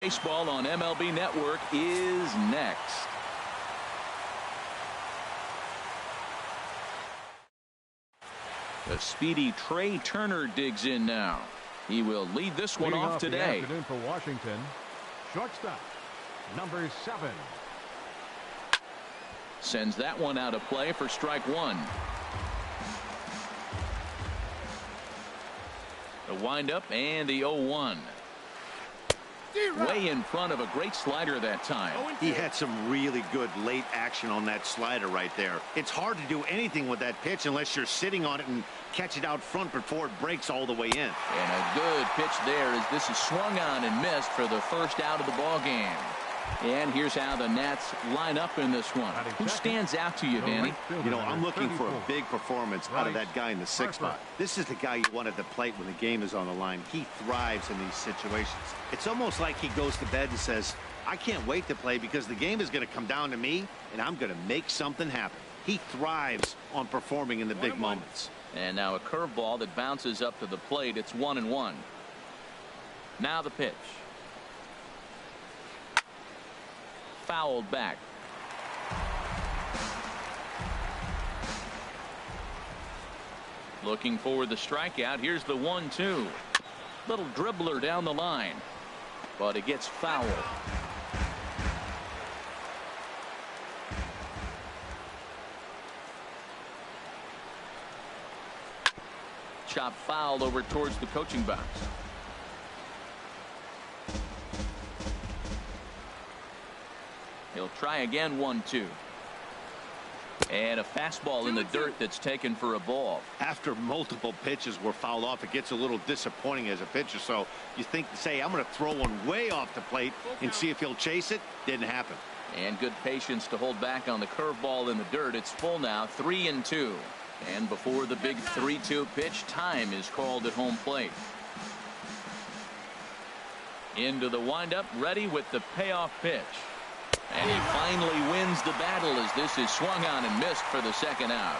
Baseball on MLB Network is next. The speedy Trey Turner digs in now. He will lead this one off today. Afternoon for Washington. Shortstop, number 7. Sends that one out of play for strike one. The windup and the 0-1. Way in front of a great slider that time. He had some really good late action on that slider right there. It's hard to do anything with that pitch unless you're sitting on it and catch it out front before it breaks all the way in. And a good pitch there as this is swung on and missed for the first out of the ball game. And here's how the Nats line up in this one. Who stands out to you, Danny? You know, I'm looking for a big performance out of that guy in the 6th spot. This is the guy you want at the plate when the game is on the line. He thrives in these situations. It's almost like he goes to bed and says, I can't wait to play because the game is going to come down to me and I'm going to make something happen. He thrives on performing in the big moments. And now a curveball that bounces up to the plate. It's 1-1. Now the pitch. Fouled back. Looking for the strikeout. Here's the 1-2. Little dribbler down the line, but it gets fouled. Chop foul over towards the coaching box. He'll try again. 1-2. And a fastball in the dirt that's taken for a ball. After multiple pitches were fouled off, it gets a little disappointing as a pitcher. So you think, say, I'm going to throw one way off the plate and see if he'll chase it. Didn't happen. And good patience to hold back on the curveball in the dirt. It's full now. 3-2. And before the big 3-2 pitch, time is called at home plate. Into the windup, ready with the payoff pitch. And he finally wins the battle as this is swung on and missed for the second out.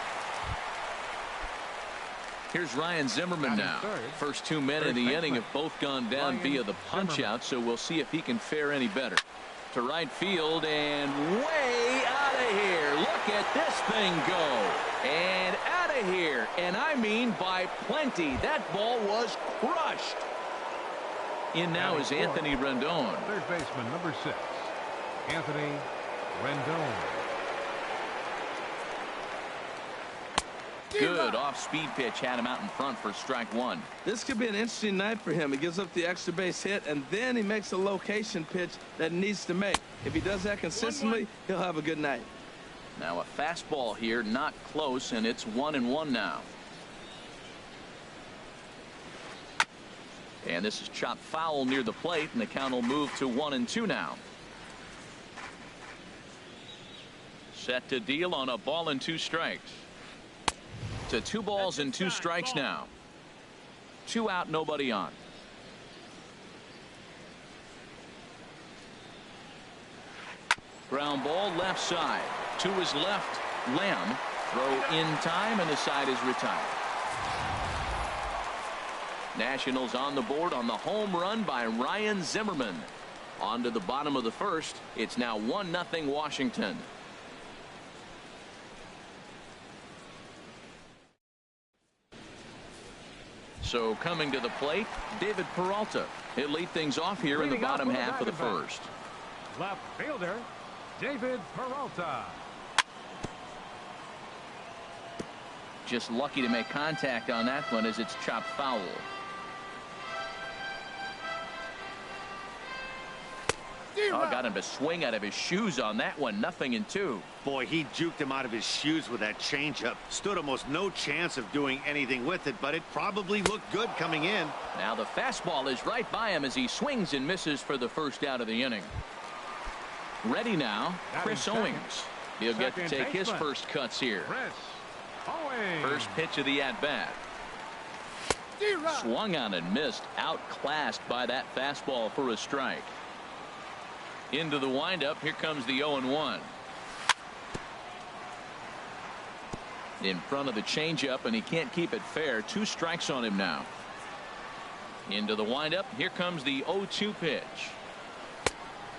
Here's Ryan Zimmerman now. First 2 men in the inning have both gone down via the punch out, so we'll see if he can fare any better. To right field and way out of here. Look at this thing go. And out of here. And I mean by plenty. That ball was crushed. In now is Anthony Rendon. Third baseman, number 6. Anthony Rendon. Good off-speed pitch had him out in front for strike one. This could be an interesting night for him. He gives up the extra base hit, and then he makes a location pitch that he needs to make. If he does that consistently, he'll have a good night. Now a fastball here, not close, and it's 1-1 now. And this is chopped foul near the plate, and the count will move to 1-2 now. Set to deal on a ball and 2 strikes. To 2 balls and 2 strikes now. 2 out, nobody on. Ground ball left side. To his left. Lamb. Throw in time, and the side is retired. Nationals on the board on the home run by Ryan Zimmerman. On to the bottom of the first. It's now 1-0 Washington. So coming to the plate, David Peralta. He'll lead things off here in the bottom half of the first. Left fielder, David Peralta. Just lucky to make contact on that one as it's chopped foul. Oh, got him to swing out of his shoes on that one. 0-2. Boy, he juked him out of his shoes with that changeup. Stood almost no chance of doing anything with it, but it probably looked good coming in. Now the fastball is right by him as he swings and misses for the first out of the inning. Ready now, Chris Owings. He'll get to take his first cuts here. First pitch of the at-bat. Swung on and missed. Outclassed by that fastball for a strike. Into the windup. Here comes the 0-1. In front of the changeup, and he can't keep it fair. 2 strikes on him now. Into the windup. Here comes the 0-2 pitch.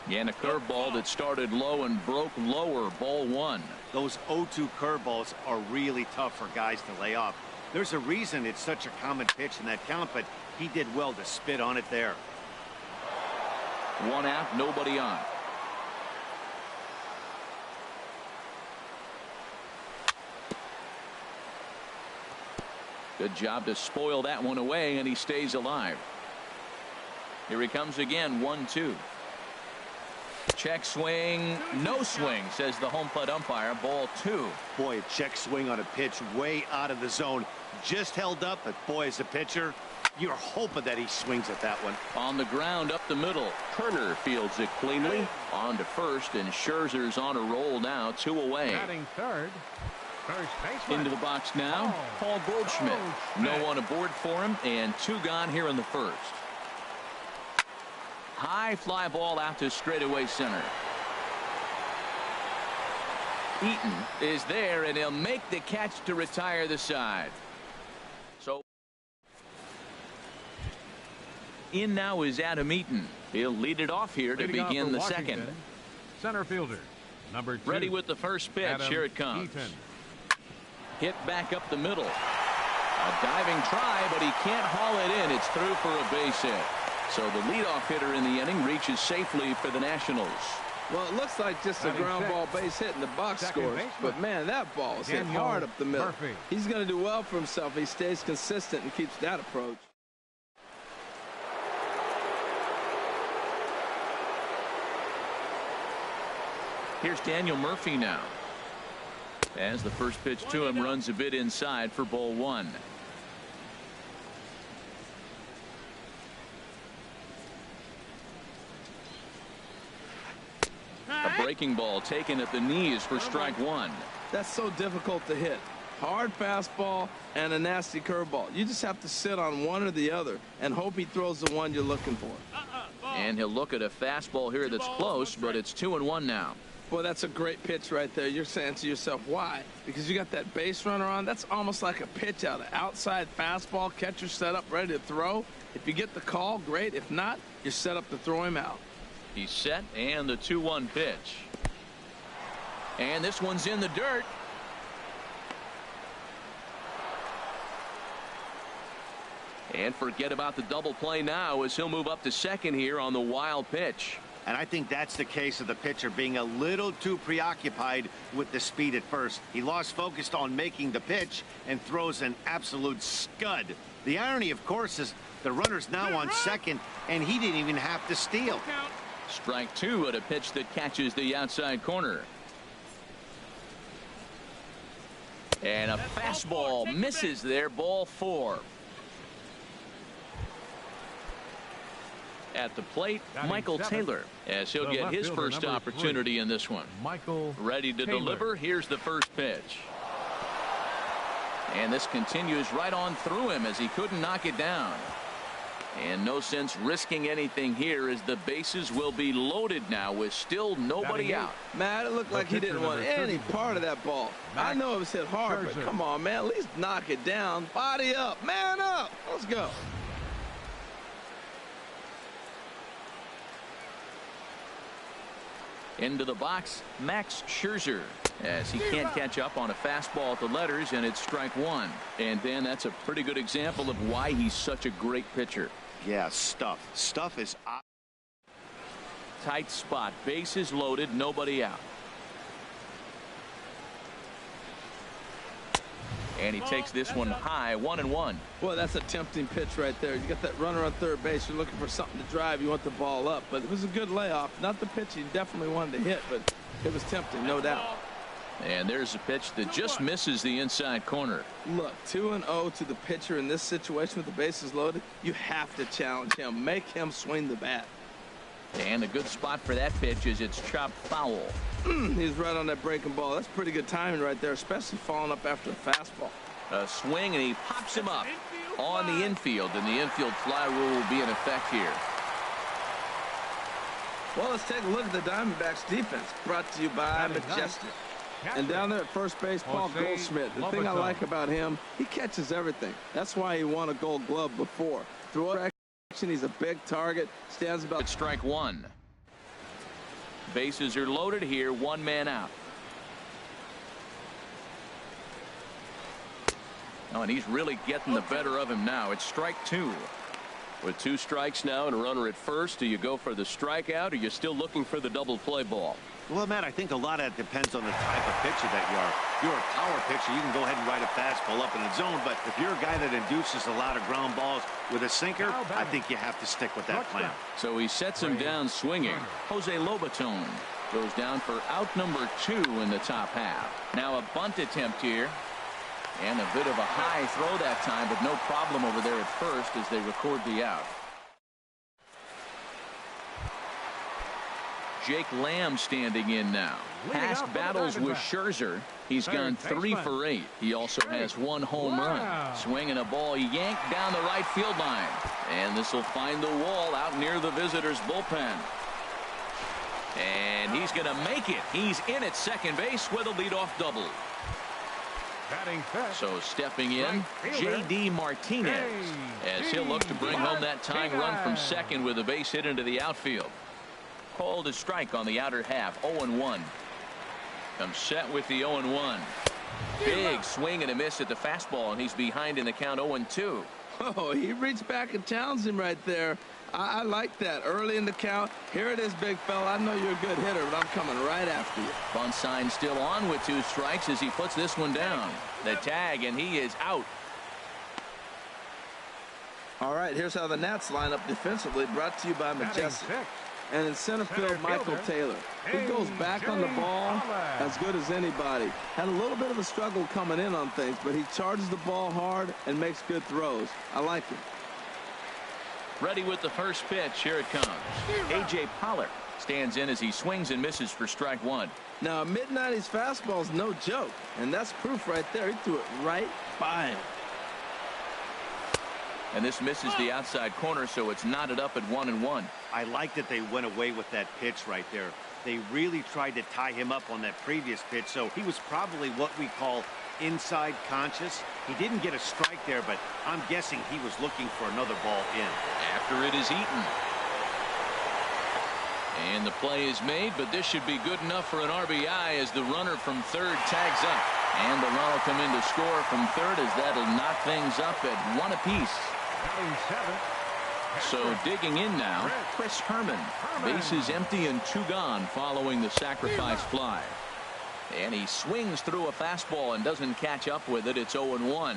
And a curveball that started low and broke lower, ball one. Those 0-2 curveballs are really tough for guys to lay off. There's a reason it's such a common pitch in that count, but he did well to spit on it there. One out, nobody on. Good job to spoil that one away, and he stays alive. Here he comes again, 1-2. Check swing, no swing, says the home plate umpire. Ball two. Boy, a check swing on a pitch way out of the zone. Just held up, but boy, as a pitcher, you're hoping that he swings at that one. On the ground up the middle. Turner fields it cleanly. On to first, and Scherzer's on a roll now, 2 away. Batting third. First baseman. Into the box now, Paul Goldschmidt. No one aboard for him, and 2 gone here in the first. High fly ball out to straightaway center. Eaton is there, and he'll make the catch to retire the side. So in now is Adam Eaton. He'll lead it off here to begin the second. Center fielder, number 2. Ready with the first pitch. Adam Here it comes. Eaton. Hit back up the middle. A diving try, but he can't haul it in. It's through for a base hit. So the leadoff hitter in the inning reaches safely for the Nationals. Well, it looks like just a ground ball base hit in the box scores. But, man, that ball is hit hard up the middle. Murphy. He's going to do well for himself. He stays consistent and keeps that approach. Here's Daniel Murphy now. As the first pitch to him runs a bit inside for ball one. A breaking ball taken at the knees for strike one. That's so difficult to hit. Hard fastball and a nasty curveball. You just have to sit on one or the other and hope he throws the one you're looking for. And he'll look at a fastball here that's close, but it's 2-1 now. Boy, that's a great pitch right there. You're saying to yourself, why? Because you got that base runner on. That's almost like a pitch out. An outside fastball, catcher set up, ready to throw. If you get the call, great. If not, you're set up to throw him out. He's set, and the 2-1 pitch. And this one's in the dirt. And forget about the double play now as he'll move up to second here on the wild pitch. And I think that's the case of the pitcher being a little too preoccupied with the speed at first. He lost focus on making the pitch and throws an absolute scud. The irony, of course, is the runner's now on second, and he didn't even have to steal. Strike two at a pitch that catches the outside corner. And a fastball misses there, ball four. At the plate, Michael Taylor, as he'll get his first opportunity in this one. Michael ready to deliver. Here's the first pitch. And this continues right on through him as he couldn't knock it down. And no sense risking anything here as the bases will be loaded now with still nobody out. Matt, it looked like he didn't want any part of that ball. I know it was hit hard, but come on, man. At least knock it down. Body up. Man up. Let's go. Into the box, Max Scherzer, as he can't catch up on a fastball at the letters, and it's strike one. And Dan, that's a pretty good example of why he's such a great pitcher. Yeah, stuff is tight spot, bases loaded, nobody out. And he takes this one high, 1-1. Well, that's a tempting pitch right there. You got that runner on third base. You're looking for something to drive. You want the ball up. But it was a good layoff. Not the pitch he definitely wanted to hit, but it was tempting, no doubt. And there's a pitch that just misses the inside corner. Look, 2-0 to the pitcher in this situation with the bases loaded. You have to challenge him. Make him swing the bat. And a good spot for that pitch is it's chopped foul. He's right on that breaking ball. That's pretty good timing right there, especially following up after a fastball. A swing, and he pops him up on the infield, and the infield fly rule will be in effect here. Well, let's take a look at the Diamondbacks defense, brought to you by Majestic. And down there at first base, Paul Goldschmidt. The thing I like about him, he catches everything. That's why he won a Gold Glove before. Through action, he's a big target. Stands about strike one. Bases are loaded here. One man out. Oh, and he's really getting the better of him now. It's strike two. With 2 strikes now and a runner at first, do you go for the strikeout or are you still looking for the double play ball? Well, Matt, I think a lot of it depends on the type of pitcher that you are. If you're a power pitcher, you can go ahead and ride a fastball up in the zone. But if you're a guy that induces a lot of ground balls with a sinker, I think you have to stick with that plan. So he sets him down swinging. Jose Lobaton goes down for out number 2 in the top half. Now a bunt attempt here. And a bit of a high throw that time, but no problem over there at first as they record the out. Jake Lamb standing in now. Past battles with Scherzer. He's gone 3 for 8. He also has 1 home run. Swinging a ball yanked down the right field line. And this will find the wall out near the visitors' bullpen. And he's going to make it. He's in at second base with a leadoff double. So stepping in, J.D. Martinez, as he'll look to bring home that tying run from second with a base hit into the outfield. Called a strike on the outer half, 0-1. Comes set with the 0-1. Big swing and a miss at the fastball, and he's behind in the count 0-2. Oh, he reached back and challenged him right there. I like that. Early in the count. Here it is, big fella. I know you're a good hitter, but I'm coming right after you. Bunt sign still on with 2 strikes as he puts this one down. The tag, and he is out. All right, here's how the Nats line up defensively, brought to you by Majestic. And in center field, Michael Taylor. He goes back on the ball as good as anybody. Had a little bit of a struggle coming in on things, but he charges the ball hard and makes good throws. I like him. Ready with the first pitch. Here it comes. A.J. Pollard stands in as he swings and misses for strike 1. Now, a mid-90s fastball is no joke, and that's proof right there. He threw it right by him. And this misses the outside corner, so it's knotted up at 1-1. I like that they went away with that pitch right there. They really tried to tie him up on that previous pitch, so he was probably what we call inside conscious. He didn't get a strike there, but I'm guessing he was looking for another ball in. After it is eaten. And the play is made, but this should be good enough for an RBI as the runner from third tags up. And the run will come in to score from third as that'll knock things up at 1 apiece. So digging in now, Chris Herman. Bases empty and 2 gone following the sacrifice fly. And he swings through a fastball and doesn't catch up with it. It's 0-1.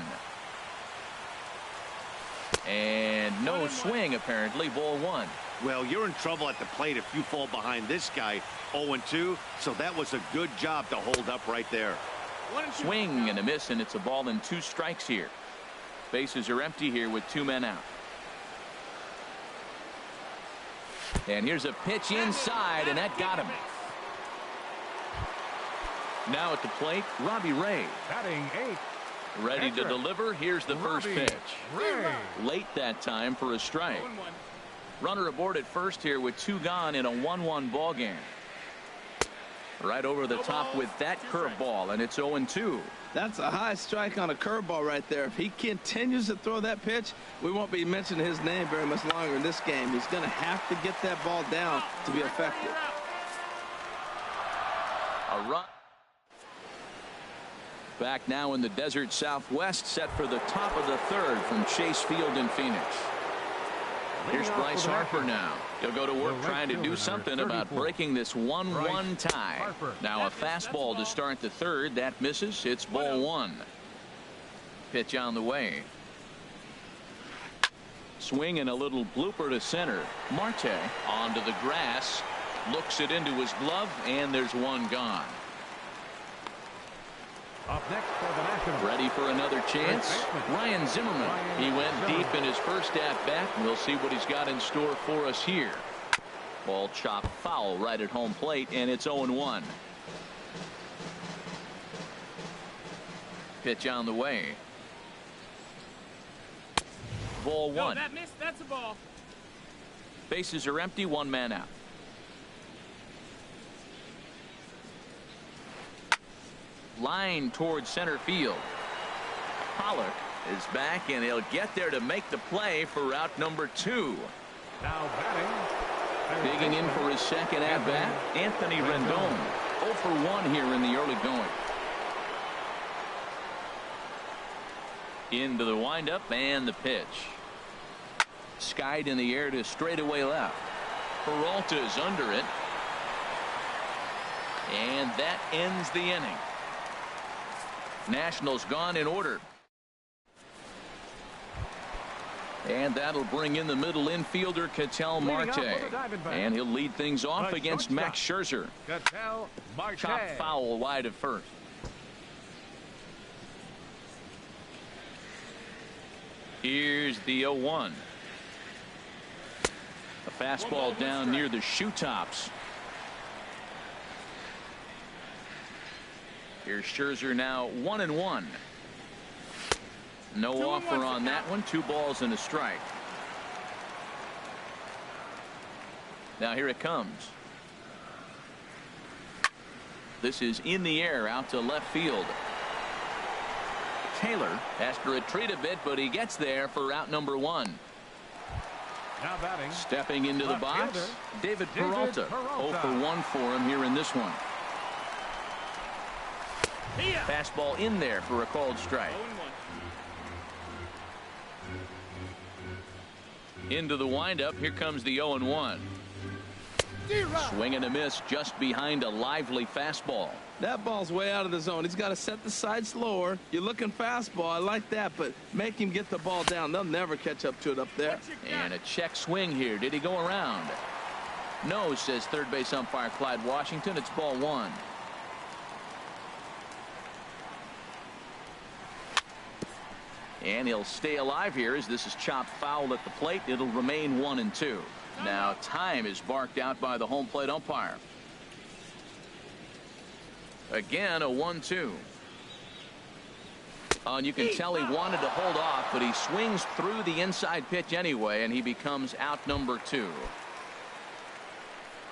And no swing, apparently. Ball 1. Well, you're in trouble at the plate if you fall behind this guy. 0-2. So that was a good job to hold up right there. Swing and a miss, and it's a ball and 2 strikes here. Bases are empty here with 2 men out. And here's a pitch inside, and that got him. Now at the plate, Robbie Ray. Batting 8. Ready to deliver. Here's the first pitch. Late that time for a strike. Runner aboard at first here with 2 gone in a 1-1 ball game. Right over the top with that curveball, and it's 0-2. That's a high strike on a curveball right there. If he continues to throw that pitch, we won't be mentioning his name very much longer in this game. He's going to have to get that ball down to be effective. A run. Back now in the desert Southwest, set for the top of the third from Chase Field in Phoenix. Here's Bryce Harper now. He'll go to work trying to do something about breaking this 1-1 tie. Now a fastball to start the third. That misses. It's ball 1. Pitch on the way. Swing and a little blooper to center. Marte onto the grass. Looks it into his glove, and there's 1 gone. Up next for the Nationals. Ready for another chance. Ryan Zimmerman. He went deep in his first at-bat. We'll see what he's got in store for us here. Ball chopped foul right at home plate, and it's 0-1. Pitch on the way. Ball 1. No, that missed. That's a ball. Bases are empty. 1 man out. Line towards center field. Pollock is back, and he'll get there to make the play for out number 2. Now batting Digging in for his second at-bat, Anthony Rendon. 0 for 1 here in the early going. Into the windup and the pitch. Skied in the air to straightaway left. Peralta's under it. And that ends the inning. Nationals gone in order. And that'll bring in the middle infielder, Ketel Marte. And he'll lead things off against Max Scherzer. Chopped foul wide of first. Here's the 0-1. A fastball down near the shoe tops. Here's Scherzer now 1-1. No offer on that one. 2 balls and a strike. Now here it comes. This is in the air out to left field. Taylor has to retreat a bit, but he gets there for out number 1. Now batting. Stepping into the box, David Peralta. 0 for 1 for him here in this one. Fastball in there for a called strike. Into the windup. Here comes the 0-1. Swing and a miss just behind a lively fastball. That ball's way out of the zone. He's got to set the side slower. You're looking fastball. I like that, but make him get the ball down. They'll never catch up to it up there. And a check swing here. Did he go around? No, says third base umpire Clyde Washington. It's ball 1. And he'll stay alive here as this is chopped foul at the plate. It'll remain 1-2. Now time is barked out by the home plate umpire. Again a 1-2. And you can tell he wanted to hold off, but he swings through the inside pitch anyway, and he becomes out number 2.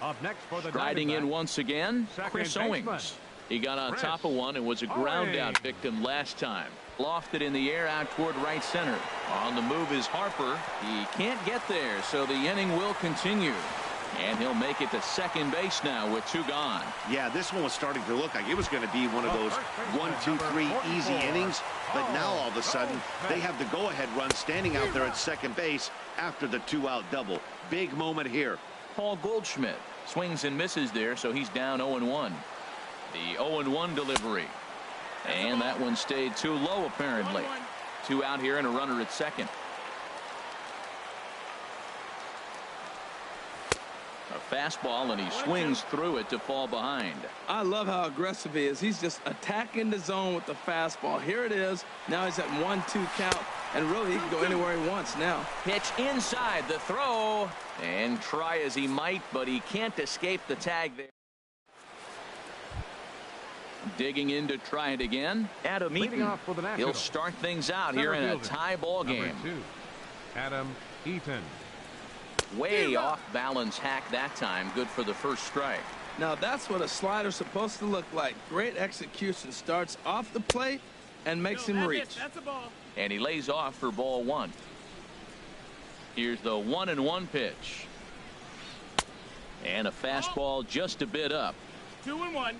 Up next for the Striding in once again, Chris baseman. Owings. He got on top of one and was a ground out victim last time. Lofted in the air out toward right center. On the move is Harper. He can't get there, so the inning will continue. And he'll make it to second base now with 2 gone. Yeah, this one was starting to look like it was going to be one of those 1, 2, 3 easy innings. But now all of a sudden, they have the go-ahead run standing out there at second base after the 2-out double. Big moment here. Paul Goldschmidt swings and misses there, so he's down 0-1. The 0-1 delivery. And that one stayed too low, apparently. 2 out here and a runner at second. A fastball, and he swings through it to fall behind. I love how aggressive he is. He's just attacking the zone with the fastball. Here it is. Now he's at 1-2 count, and really he can go anywhere he wants now. Pitch inside the throw, and try as he might, but he can't escape the tag there. Digging in to try it again. Adam Eaton. He'll start things out here in a tie ball game. Adam Eaton. Way off balance hack that time. Good for the first strike. Now that's what a slider's supposed to look like. Great execution. Starts off the plate and makes him reach. That's a ball. And he lays off for ball 1. Here's the 1-1 pitch. And a fastball just a bit up. 2-1.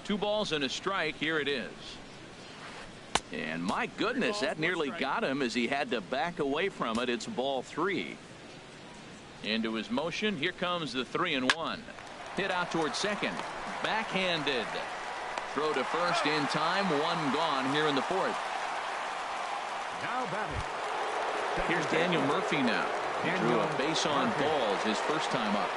2 balls and a strike. Here it is. And my goodness, that nearly got him as he had to back away from it. It's ball 3. Into his motion. Here comes the 3-1. Hit out toward second. Backhanded. Throw to first in time. 1 gone here in the 4th. Now batting. Here's Daniel Murphy now. He drew a base on balls his first time up.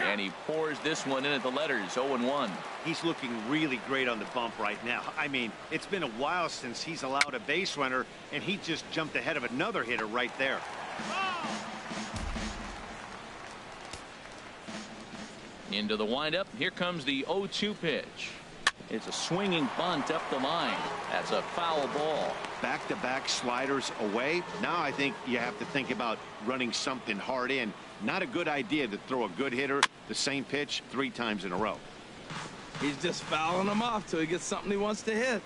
And he pours this one in at the letters. 0-1. He's looking really great on the bump right now. I mean, it's been a while since he's allowed a base runner, and he just jumped ahead of another hitter right there. Into the windup. Here comes the 0-2 pitch. It's a swinging bunt up the line. That's a foul ball. Back-to-back sliders away. Now I think you have to think about running something hard in. Not a good idea to throw a good hitter the same pitch 3 times in a row. He's just fouling him off till he gets something he wants to hit.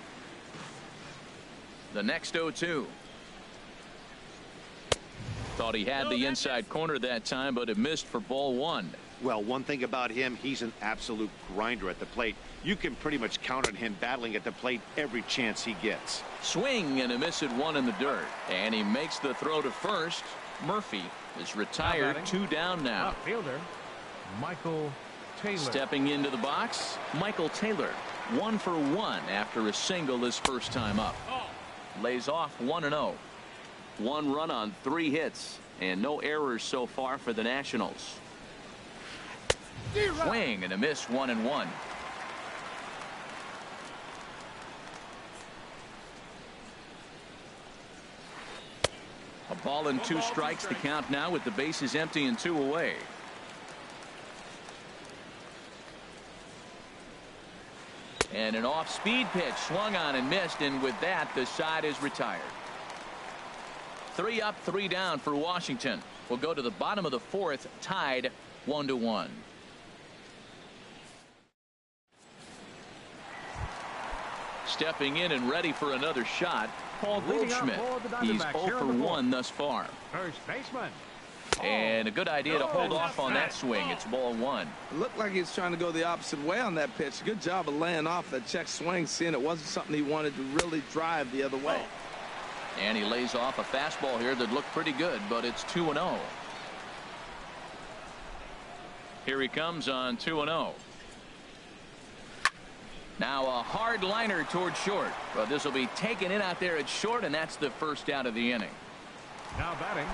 The next 0-2. Thought he had the inside corner that time, but it missed for ball one. Well, one thing about him, he's an absolute grinder at the plate. You can pretty much count on him battling at the plate every chance he gets. Swing and a miss at one in the dirt. And he makes the throw to first. Murphy is retired. 2 down now. Fielder Michael Taylor. Stepping into the box, Michael Taylor. 1 for 1 after a single his first time up. Lays off 1-0. 1 run on 3 hits and no errors so far for the Nationals. Swing and a miss, 1-1. A ball and 2 strikes the count now with the bases empty and 2 away. And an off-speed pitch swung on and missed, and with that the side is retired. 3 up, 3 down for Washington. We'll go to the bottom of the 4th, tied 1-1. Stepping in and ready for another shot, Paul Goldschmidt. He's 0 for 1 thus far. First baseman. And a good idea to hold off on that swing. It's ball 1. It looked like he was trying to go the opposite way on that pitch. Good job of laying off that check swing, seeing it wasn't something he wanted to really drive the other way. And he lays off a fastball here that looked pretty good, but it's 2-0. Here he comes on 2-0. Now a hard liner toward short, but this will be taken in out there at short, and that's the first out of the inning. Now batting,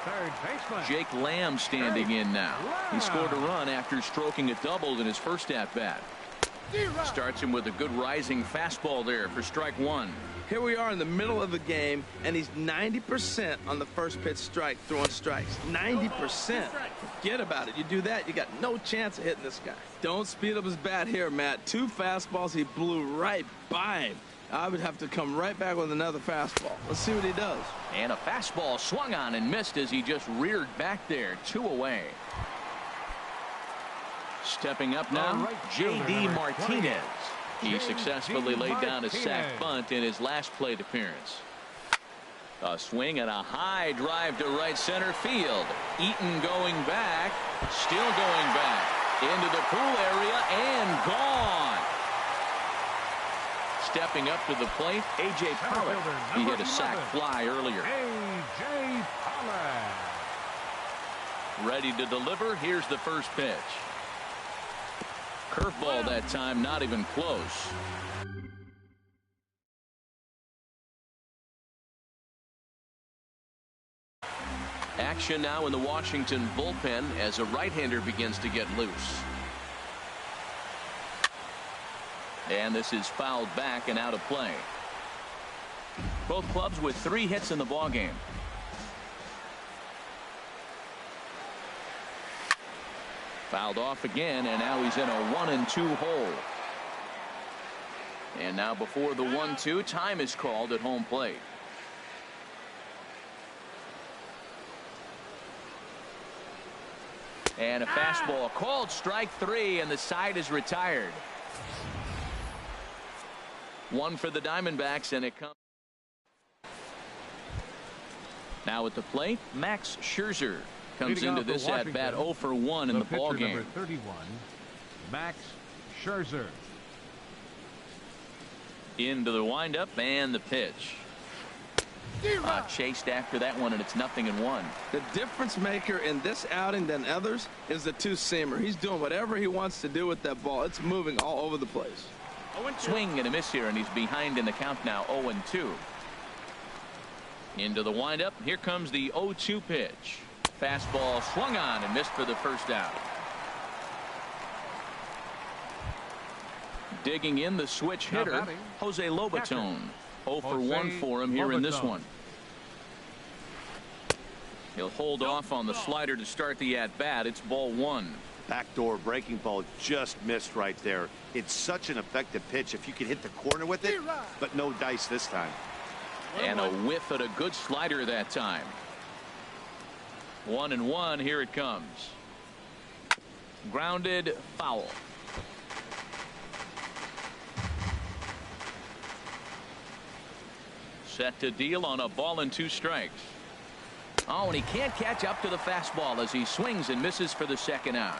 third baseman Jake Lamb standing in now. He scored a run after stroking a double in his first at bat. Starts him with a good rising fastball there for strike 1. Here we are in the middle of the game, and he's 90% on the first pitch strike, throwing strikes. 90%. Forget about it. You do that, you got no chance of hitting this guy. Don't speed up his bat here, Matt. 2 fastballs, he blew right by him. I would have to come right back with another fastball. Let's see what he does. And a fastball swung on and missed as he just reared back there. 2 away. Stepping up now, J.D. Martinez. He successfully laid down a sac bunt in his last plate appearance. A swing and a high drive to right center field. Eaton going back, still going back into the pool area and gone. Stepping up to the plate, A.J. Pollock. He hit a sac fly earlier. A.J. Pollock. Ready to deliver. Here's the first pitch. Curveball that time, not even close. Action now in the Washington bullpen as a right-hander begins to get loose. And this is fouled back and out of play. Both clubs with 3 hits in the ballgame. Fouled off again, and now he's in a 1-2 hole. And now before the 1-2, time is called at home plate. And a fastball called strike 3, and the side is retired. 1 for the Diamondbacks, and it comes. Now at the plate, Max Scherzer comes into this at bat 0 for 1 in the ball game. Number 31, Max Scherzer. Into the windup and the pitch. Chased after that one, and it's 0-1. The difference maker in this outing than others is the 2-seamer. He's doing whatever he wants to do with that ball. It's moving all over the place. Swing and a miss here, and he's behind in the count now, 0-2. Into the windup. Here comes the 0-2 pitch. Fastball swung on and missed for the first out. Digging in the switch hitter, Jose Lobaton. 0 for 1 for him here in this one. He'll hold off on the slider to start the at-bat. It's ball 1. Backdoor breaking ball just missed right there. It's such an effective pitch if you can hit the corner with it, but no dice this time. And a whiff at a good slider that time. 1-1. Here it comes. Grounded, foul. Set to deal on a ball and 2 strikes. Oh, and he can't catch up to the fastball as he swings and misses for the second out.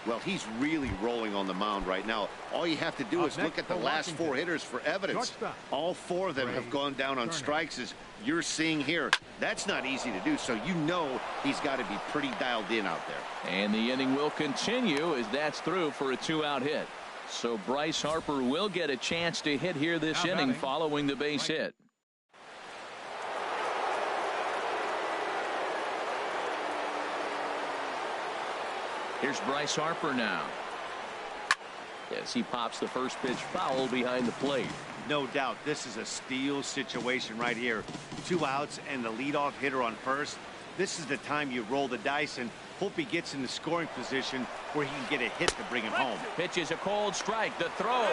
Well, he's really rolling on the mound right now. All you have to do is look at the last 4 hitters for evidence. All 4 of them have gone down on strikes, as you're seeing here. That's not easy to do, so you know he's got to be pretty dialed in out there. And the inning will continue as that's through for a 2-out hit. So Bryce Harper will get a chance to hit here this inning following the base hit. Here's Bryce Harper now. As he pops the first pitch foul behind the plate. No doubt, this is a steal situation right here. 2 outs and the leadoff hitter on first. This is the time you roll the dice and hope he gets in the scoring position where he can get a hit to bring him home. Pitch is a cold strike. The throw,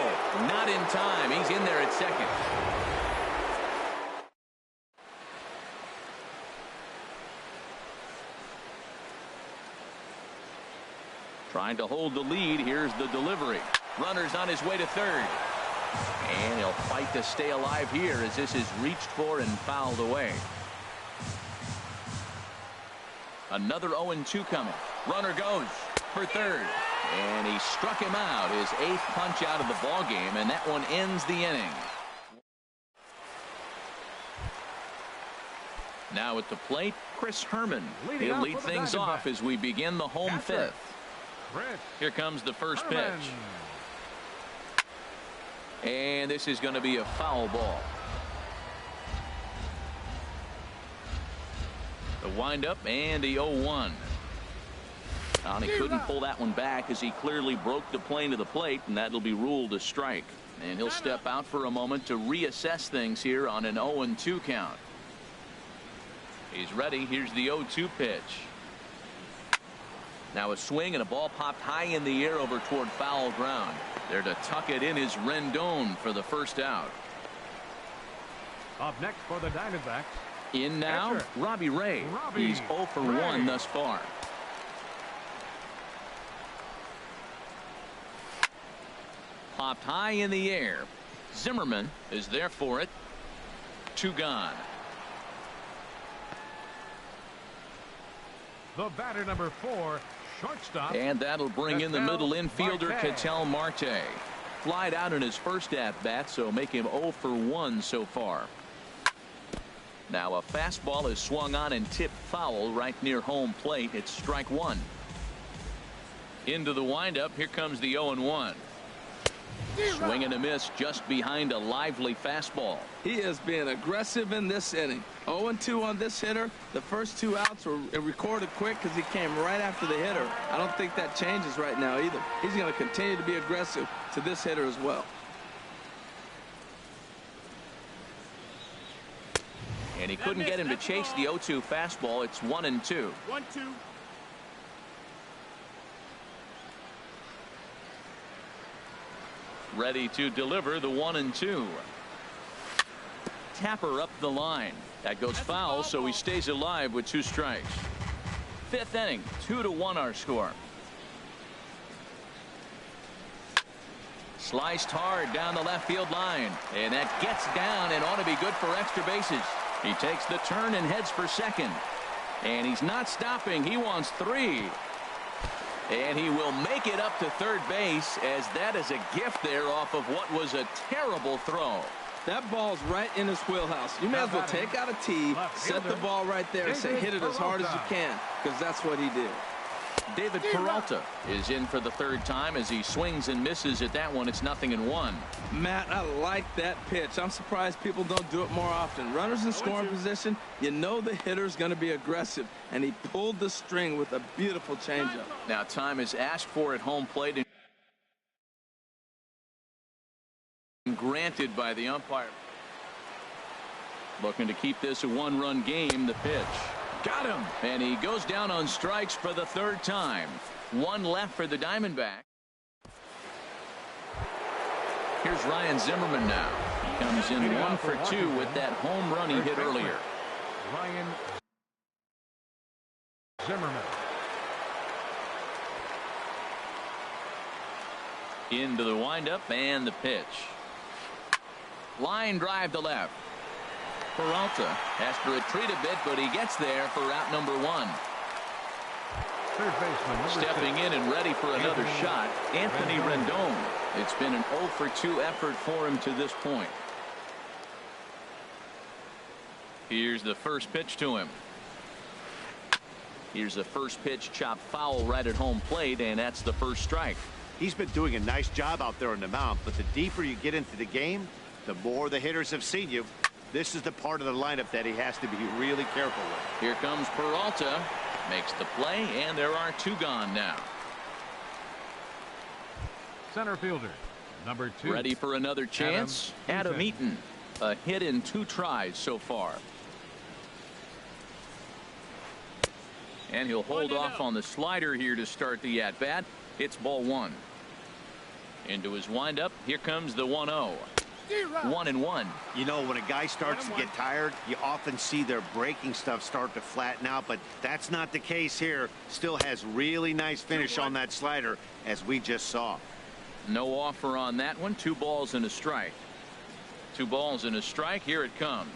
not in time. He's in there at second. Trying to hold the lead. Here's the delivery. Runner's on his way to third. And he'll fight to stay alive here as this is reached for and fouled away. Another 0-2 coming. Runner goes for third. And he struck him out. His 8th punch out of the ball game, and that one ends the inning. Now at the plate, Chris Herman. He'll lead things off as we begin the home 5th. Here comes the first pitch. And this is going to be a foul ball. The windup and the 0-1. And he couldn't pull that one back as he clearly broke the plane to the plate, and that'll be ruled a strike. And he'll step out for a moment to reassess things here on an 0-2 count. He's ready. Here's the 0-2 pitch. Now a swing and a ball popped high in the air over toward foul ground. There to tuck it in is Rendon for the first out. Up next for the Diamondbacks. In now, Robbie Ray. He's 0 for 1 thus far. Popped high in the air. Zimmerman is there for it. 2 gone. The batter, number 4, shortstop. And that'll bring in the middle infielder, Ketel Marte. Flied out in his first at-bat, so make him 0 for 1 so far. Now a fastball is swung on and tipped foul right near home plate. It's strike 1. Into the windup. Here comes the 0-1. Swing and a miss just behind a lively fastball. He is being aggressive in this inning. 0-2 on this hitter. The first 2 outs were recorded quick because he came right after the hitter. I don't think that changes right now either. He's going to continue to be aggressive to this hitter as well. And he couldn't get him to chase the 0-2 fastball. It's 1-2. 1-2. Ready to deliver the 1-2. Tapper up the line. That goes foul, so he stays alive with 2 strikes. 5th inning, 2-1 our score. Sliced hard down the left field line, and that gets down and ought to be good for extra bases. He takes the turn and heads for second, and he's not stopping. He wants 3. And he will make it up to third base, as that is a gift there off of what was a terrible throw. That ball's right in his wheelhouse. You may as well take out a tee, set the ball right there, and say hit it as hard as you can, because that's what he did. David Peralta is in for the 3rd time as he swings and misses at that one. It's 0-1. Matt, I like that pitch. I'm surprised people don't do it more often. Runners in scoring position, you know the hitter's going to be aggressive, and he pulled the string with a beautiful changeup. Now time is asked for at home plate and granted by the umpire. Looking to keep this a 1-run game. The pitch. Got him. And he goes down on strikes for the 3rd time. 1 left for the Diamondbacks. Here's Ryan Zimmerman now. He comes in 1 for 2 with that home run he hit earlier. Ryan Zimmerman. Into the windup and the pitch. Line drive to left. Peralta has to retreat a bit, but he gets there for out number 1. Third baseman, number Stepping 6. in and ready for another Anthony shot, Anthony Rendon. Rendon. It's been an 0 for 2 effort for him to this point. Here's the first pitch to him. Here's the first pitch, chopped foul right at home plate, and that's the first strike. He's been doing a nice job out there on the mound, but the deeper you get into the game, the more the hitters have seen you. This is the part of the lineup that he has to be really careful with. Here comes Peralta. Makes the play, and there are 2 gone now. Center fielder, number 2. Ready for another chance? Adam Eaton. A hit in 2 tries so far. And he'll hold off on the slider here to start the at-bat. It's ball 1. Into his windup. Here comes the 1-0. 1-1. You know, when a guy starts to get tired, you often see their breaking stuff start to flatten out, but that's not the case here. Still has really nice finish on that slider, as we just saw. No offer on that one. 2 balls and a strike. 2 balls and a strike. Here it comes.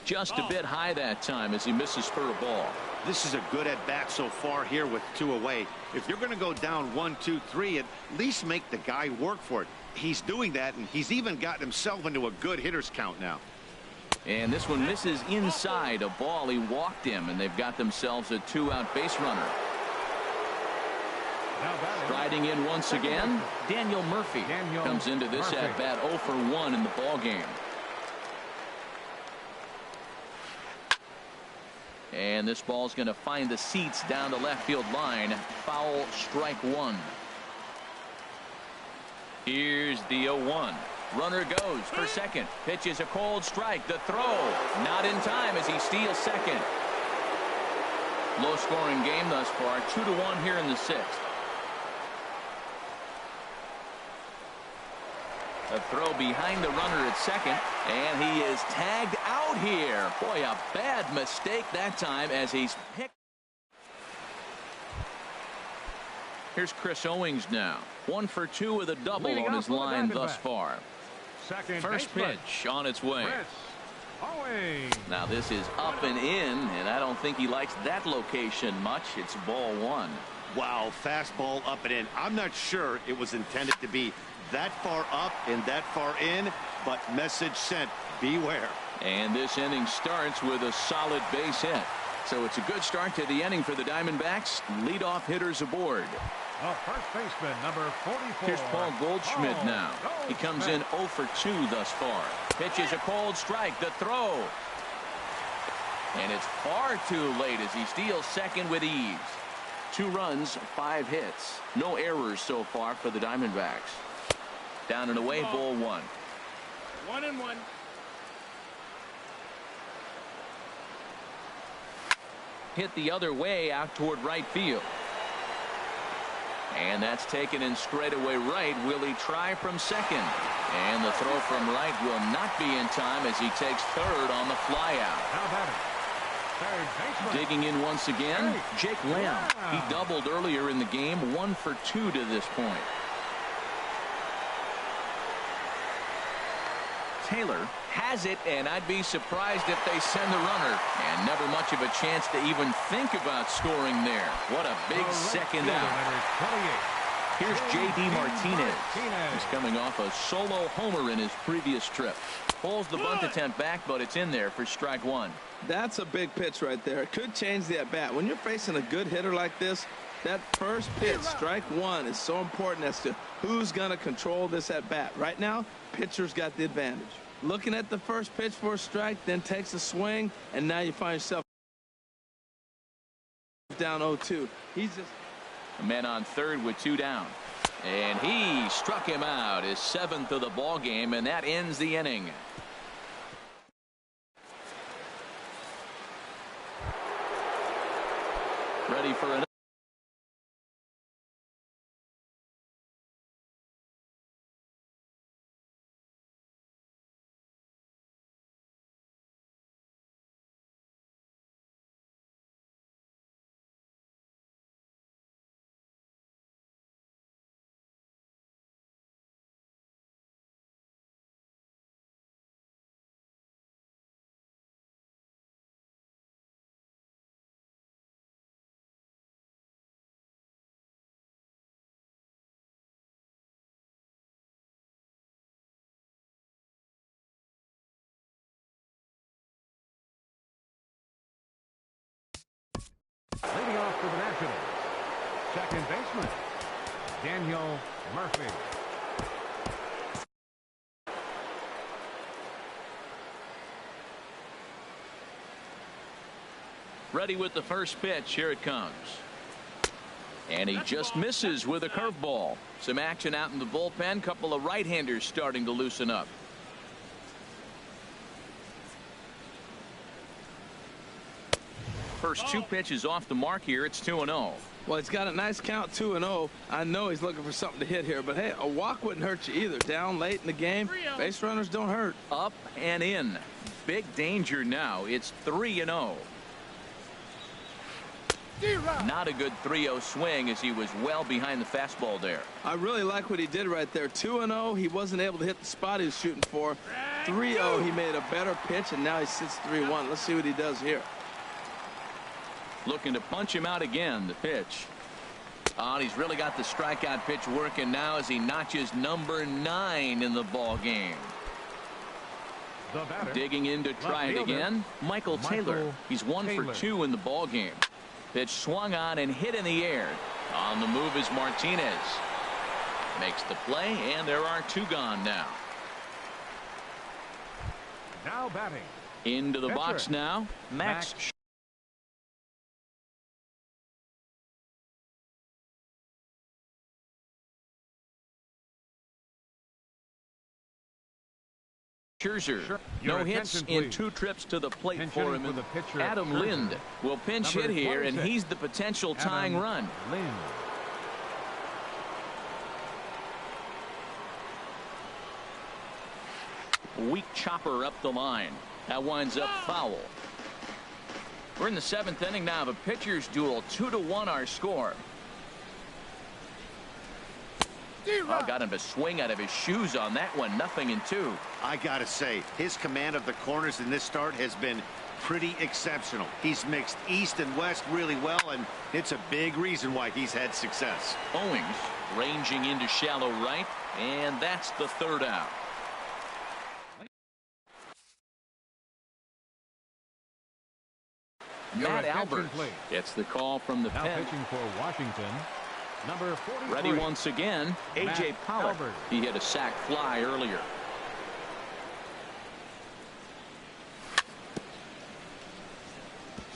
Just a bit high that time as he misses for a ball. This is a good at-bat so far here with 2 away. If you're going to go down 1, 2, 3, at least make the guy work for it. He's doing that, and he's even gotten himself into a good hitter's count now. And this one misses inside a ball. He walked him, and they've got themselves a 2-out base runner. Riding in once again, Daniel Murphy comes into this at-bat 0 for 1 in the ball game. And this ball's going to find the seats down the left field line. Foul, strike 1. Here's the 0-1. Runner goes for second. Pitch is a cold strike. The throw not in time as he steals second. Low scoring game thus far. 2-1 here in the 6th. A throw behind the runner at second, and he is tagged out here. Boy, a bad mistake that time as he's picked. Here's Chris Owings now. 1 for 2 with a double Leading on off his for the line Diamondbacks. thus far. Second First baseman, pitch on its way. Chris Owings. Now this is up and in, and I don't think he likes that location much. It's ball 1. Wow, fastball up and in. I'm not sure it was intended to be that far up and that far in, but message sent, beware. And this inning starts with a solid base hit. So it's a good start to the inning for the Diamondbacks. Leadoff hitters aboard. First baseman, number 44. Here's Paul Goldschmidt Paul now. He comes in 0 for 2 thus far. Pitch is a cold strike. The throw. And it's far too late as he steals second with ease. 2 runs, 5 hits. No errors so far for the Diamondbacks. Down and away, ball 1. 1-1. Hit the other way out toward right field. And that's taken in straightaway right. Will he try from second? And the throw from right will not be in time as he takes third on the flyout. How about it? Third baseman. Digging in once again, Jake Lamb. He doubled earlier in the game, 1 for 2 to this point. Taylor has it, and I'd be surprised if they send the runner. And never much of a chance to even think about scoring there. What a big second out. Here's J.D. Martinez. He's coming off a solo homer in his previous trip. Pulls the bunt attempt back, but it's in there for strike 1. That's a big pitch right there. It could change the at-bat. When you're facing a good hitter like this, that first pitch, strike 1, is so important as to who's going to control this at-bat. Right now, pitcher's got the advantage. Looking at the first pitch for a strike, then takes a swing, and now you find yourself down 0-2. He's just a man on third with 2 down. And he struck him out, his 7th of the ball game, and that ends the inning. Ready for another. Leading off for the Nationals, second baseman, Daniel Murphy. Ready with the first pitch. Here it comes. And he just misses with a curveball. Some action out in the bullpen. Couple of right-handers starting to loosen up. First two pitches off the mark here. It's 2-0. Well, he's got a nice count, 2-0. I know he's looking for something to hit here, but hey, a walk wouldn't hurt you either. Down late in the game, base runners don't hurt. Up and in. Big danger now. It's 3-0. Not a good 3-0 swing as he was well behind the fastball there. I really like what he did right there. 2-0. He wasn't able to hit the spot he was shooting for. 3-0. He made a better pitch, and now he sits 3-1. Let's see what he does here. Looking to punch him out again. The pitch. Oh, and he's really got the strikeout pitch working now as he notches number 9 in the ball game. Digging in to try it again. Michael Taylor. He's 1 for 2 in the ball game. Pitch swung on and hit in the air. On the move is Martinez. Makes the play, and there are 2 gone now. Now batting. Into the box now. Max Scherzer. No hits in 2 trips to the plate for him. Adam Lind will pinch hit here, and he's the potential tying run. Weak chopper up the line. That winds up foul. We're in the 7th inning now of a pitcher's duel. 2-1 our score. Oh, got him to swing out of his shoes on that one. 0-2. I gotta say, his command of the corners in this start has been pretty exceptional. He's mixed east and west really well, and it's a big reason why he's had success. Owings ranging into shallow right, and that's the 3rd out. Matt Albert gets the call from the now pen. Pitching for Washington, number 43. Ready once again, A.J. Pollock. He hit a sac fly earlier.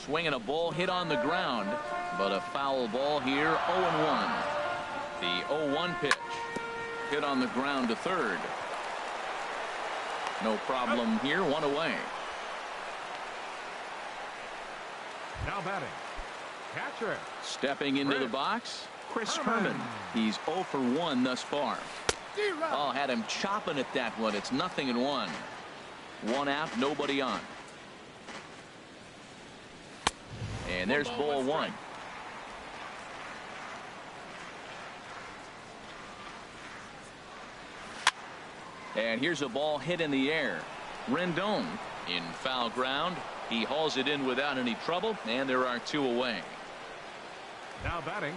Swinging a ball hit on the ground, but a foul ball here. 0-1. The 0-1 pitch hit on the ground to 3rd. No problem here. 1 away. Now batting, catcher. Stepping into the box, Chris Herman. He's 0 for 1 thus far. Oh, had him chopping at that one. It's 0-1. 1 out, nobody on. And there's ball 1. And here's a ball hit in the air. Rendon in foul ground. He hauls it in without any trouble, and there are 2 away. Now batting,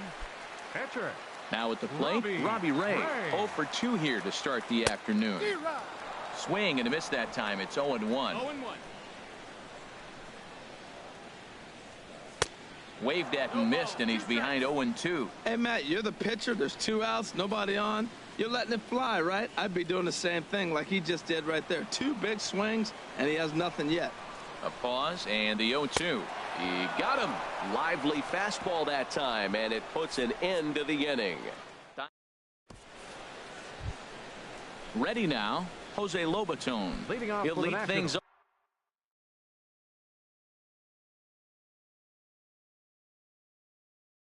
pitcher. Now at the plate, Robbie Ray. 0 for 2 here to start the afternoon. Swing and a miss that time. It's 0-1. Waved at and missed, and he's behind 0-2. Hey, Matt, you're the pitcher. There's 2 outs, nobody on. You're letting it fly, right? I'd be doing the same thing like he just did right there. 2 big swings, and he has nothing yet. A pause, and the 0-2. He got him. Lively fastball that time, and it puts an end to the inning. Ready now, Jose Lobaton. Leading off He'll for the lead things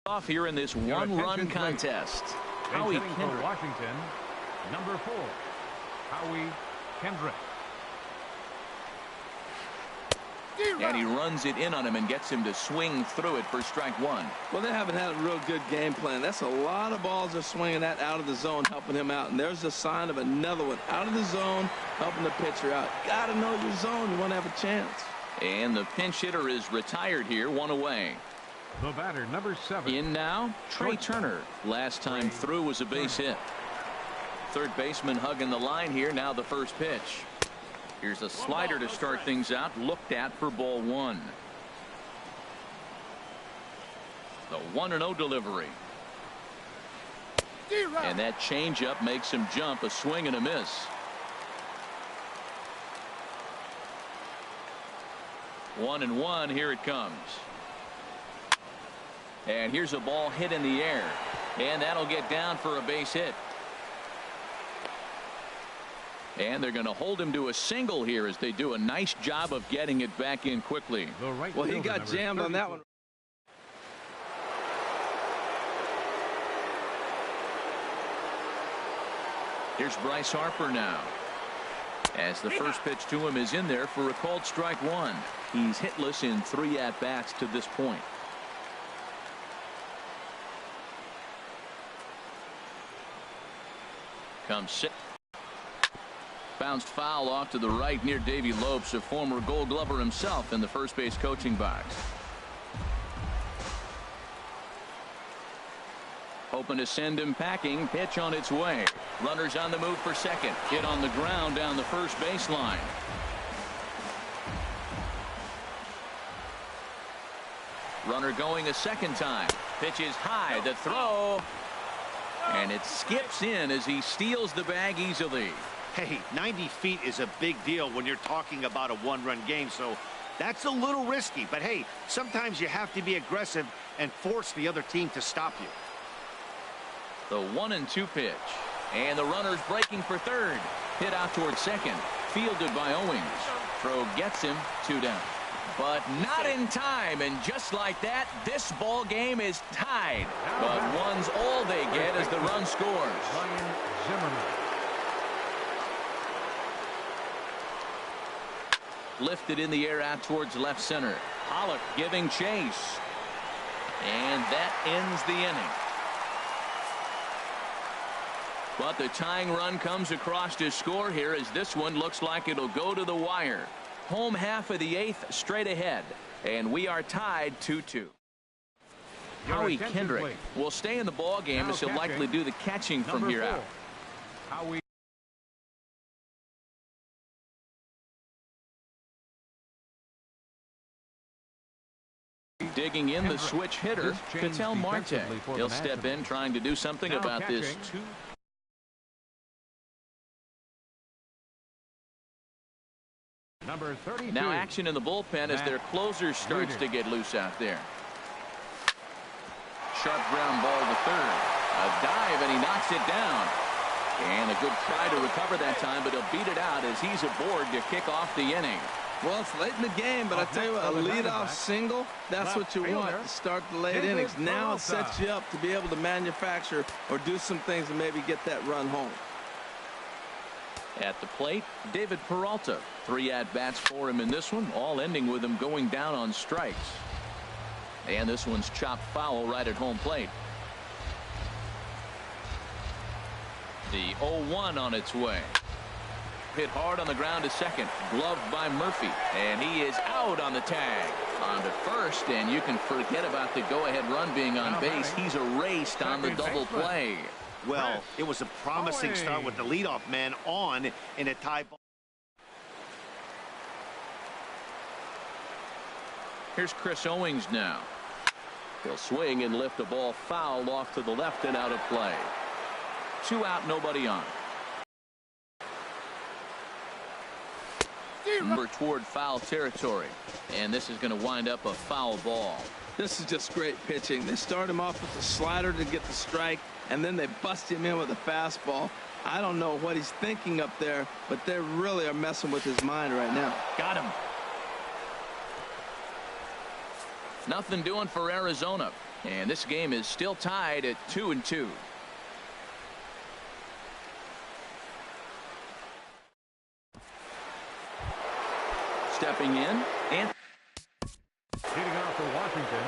off here in this 1-run contest. Howie Kendrick. Washington, number 4, Howie Kendrick. And he runs it in on him and gets him to swing through it for strike 1. Well, they haven't had a real good game plan. That's a lot of balls they're swinging at out of the zone, helping him out. And there's a sign of another one out of the zone, helping the pitcher out. Got to know your zone. You want to have a chance. And the pinch hitter is retired here, 1 away. The batter, number 7. In now, Trey Turner. Last time through was a base hit. Third baseman hugging the line here. Now the first pitch. Here's a slider to start things out. Looked at for ball 1. The 1-0 delivery. And that changeup makes him jump. A swing and a miss. 1-1. Here it comes. And here's a ball hit in the air. And that'll get down for a base hit. And they're going to hold him to a single here as they do a nice job of getting it back in quickly. Well, he got jammed on that one. Here's Bryce Harper now. As the first pitch to him is in there for a called strike one. He's hitless in 3 at-bats to this point. Comes six. Bounced foul off to the right near Davey Lopes, a former Gold Glover himself in the first base coaching box. Hoping to send him packing. Pitch on its way. Runners on the move for second. Hit on the ground down the first baseline. Runner going a second time. Pitch is high. The throw. And it skips in as he steals the bag easily. Hey, 90 feet is a big deal when you're talking about a one-run game, so that's a little risky. But hey, sometimes you have to be aggressive and force the other team to stop you. The 1-2 pitch. And the runner's breaking for third. Hit out towards second. Fielded by Owings. Throw gets him 2 down. But not in time, and just like that, this ball game is tied. But one's all they get as the run scores. Lifted in the air out towards left center. Pollock giving chase. And that ends the inning. But the tying run comes across to score here as this one looks like it'll go to the wire. Home half of the 8th straight ahead. And we are tied 2-2. Howie Kendrick will stay in the ball game as he'll likely do the catching from here out. Digging in the switch hitter, Ketel Marte. He'll step in trying to do something about this. Now action in the bullpen as their closer starts to get loose out there. Sharp ground ball to third. A dive and he knocks it down. And a good try to recover that time, but he'll beat it out as he's aboard to kick off the inning. Well, it's late in the game, but I tell you what, a leadoff single, that's what you want to start the late innings. Now it sets you up to be able to manufacture or do some things and maybe get that run home. At the plate, David Peralta. 3 at-bats for him in this one, all ending with him going down on strikes. And this one's chopped foul right at home plate. The 0-1 on its way. Hit hard on the ground to second. Gloved by Murphy. And he is out on the tag. On to first, and you can forget about the go-ahead run being on base. He's erased on the double play. Well, it was a promising start with the leadoff man on in a tie ball. Here's Chris Owings now. He'll swing and lift a ball foul off to the left and out of play. 2 out, nobody on. We're toward foul territory, and this is going to wind up a foul ball. This is just great pitching. They start him off with the slider to get the strike, and then they bust him in with a fastball. I don't know what he's thinking up there, but they really are messing with his mind right now. Got him. Nothing doing for Arizona, and this game is still tied at 2-2. Stepping in and hitting off for Washington,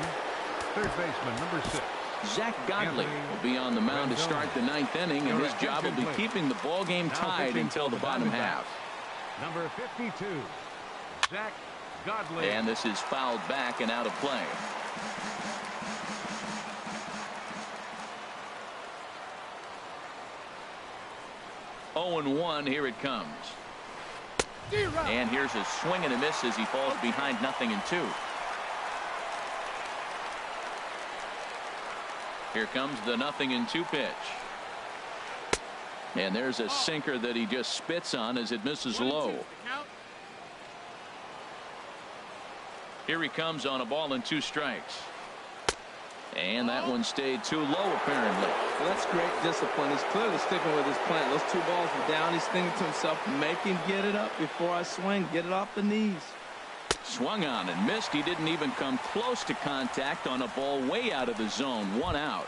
third baseman number 6. Zach Godley will be on the mound to start the 9th inning, and his job will be keeping the ball game tied until the bottom half. Number 52, Zach Godley. And this is fouled back and out of play. Oh, 0-1. Here it comes. And here's a swing and a miss as he falls behind 0-2. Here comes the 0-2 pitch. And there's a sinker that he just spits on as it misses low. Here he comes on a ball and 2 strikes. And that one stayed too low, apparently. Well, that's great discipline. He's clearly sticking with his plan. Those 2 balls were down. He's thinking to himself, make him get it up before I swing. Get it off the knees. Swung on and missed. He didn't even come close to contact on a ball way out of the zone. 1 out.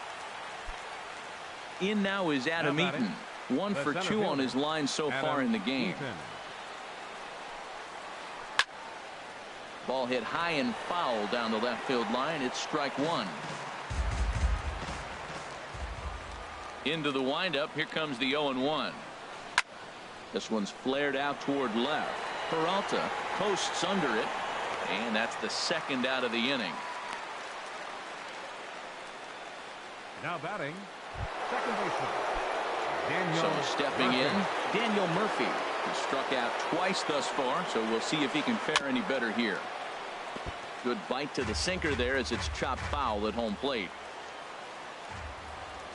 In now is Adam Eaton. 1 for 2 on his line so far in the game. Ball hit high and foul down the left field line. It's strike 1. Into the windup. Here comes the 0-1. This one's flared out toward left. Peralta coasts under it, and that's the 2nd out of the inning. Now batting, second baseman Daniel. So stepping in, Daniel Murphy. He's struck out twice thus far, so we'll see if he can fare any better here. Good bite to the sinker there as it's chopped foul at home plate.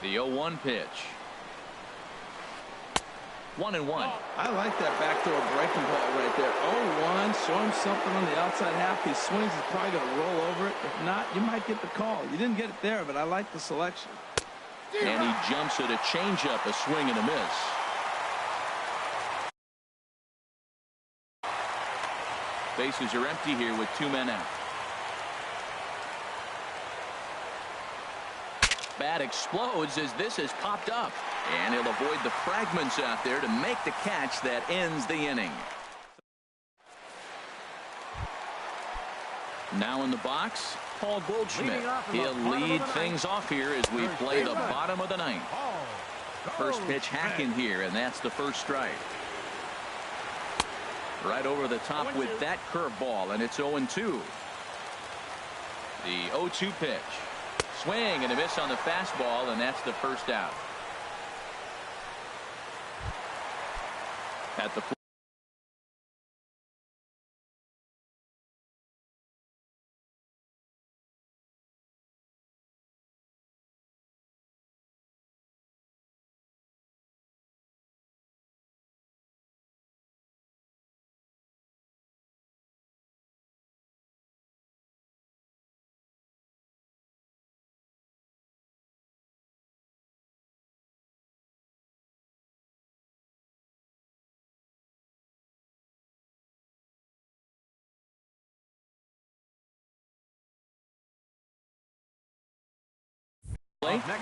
The 0-1 pitch. 1-1. I like that backdoor breaking ball right there. 0-1. Show him something on the outside half. He swings. He's probably going to roll over it. If not, you might get the call. You didn't get it there, but I like the selection. And he jumps at a changeup, a swing and a miss. Bases are empty here with 2 men out. Bat explodes as this has popped up, and he'll avoid the fragments out there to make the catch that ends the inning. Now in the box, Paul Goldschmidt. He'll lead things off here as we play the bottom of the 9th. First pitch hack in here, and that's the first strike. Right over the top with that curveball, and it's 0-2. The 0-2 pitch. Swing and a miss on the fastball, and that's the first out. At the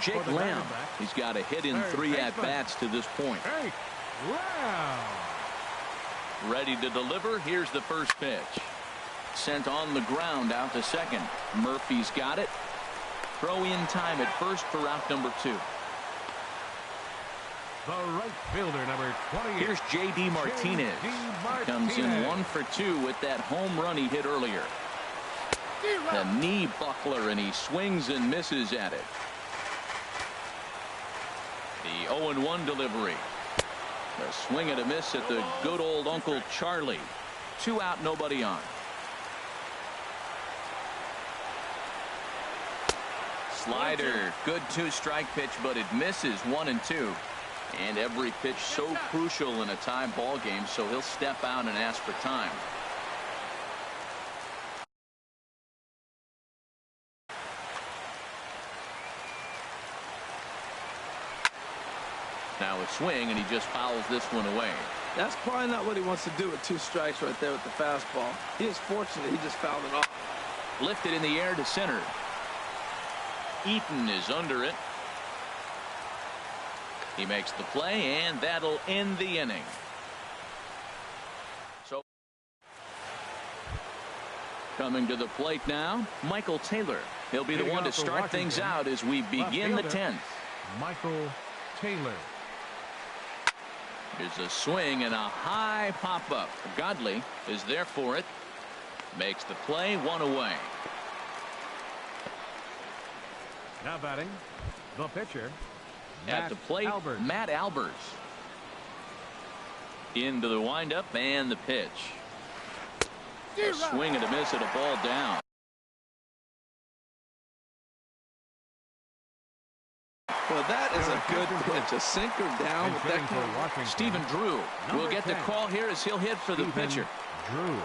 Jake Lamb. He's got a hit in 3 at-bats to this point. Ready to deliver. Here's the first pitch. Sent on the ground out to second. Murphy's got it. Throw in time at first for out number 2. The right fielder, number 20. Here's J.D. Martinez. He comes in 1 for 2 with that home run he hit earlier. The knee buckler, and he swings and misses at it. The 0-1 delivery. A swing and a miss at the good old Uncle Charlie. 2 out, nobody on. Slider. Good 2-strike pitch, but it misses 1-2. And every pitch so crucial in a tie ball game, so he'll step out and ask for time. Now a swing, and he just fouls this one away. That's probably not what he wants to do with 2 strikes right there with the fastball. He is fortunate he just fouled it off. Lifted in the air to center. Eaton is under it. He makes the play, and that'll end the inning. So coming to the plate now, Michael Taylor. He'll be the one to start things out as we begin the 10th. Michael Taylor. Here's a swing and a high pop-up. Godley is there for it. Makes the play, 1 away. Now batting, the pitcher. At the plate, Matt Albers. Into the windup and the pitch. A swing and a miss at a ball down. Well, that is a good pitch. A sinker down with that kind. Stephen Drew will get the call here as he'll hit for the pitcher. Drew.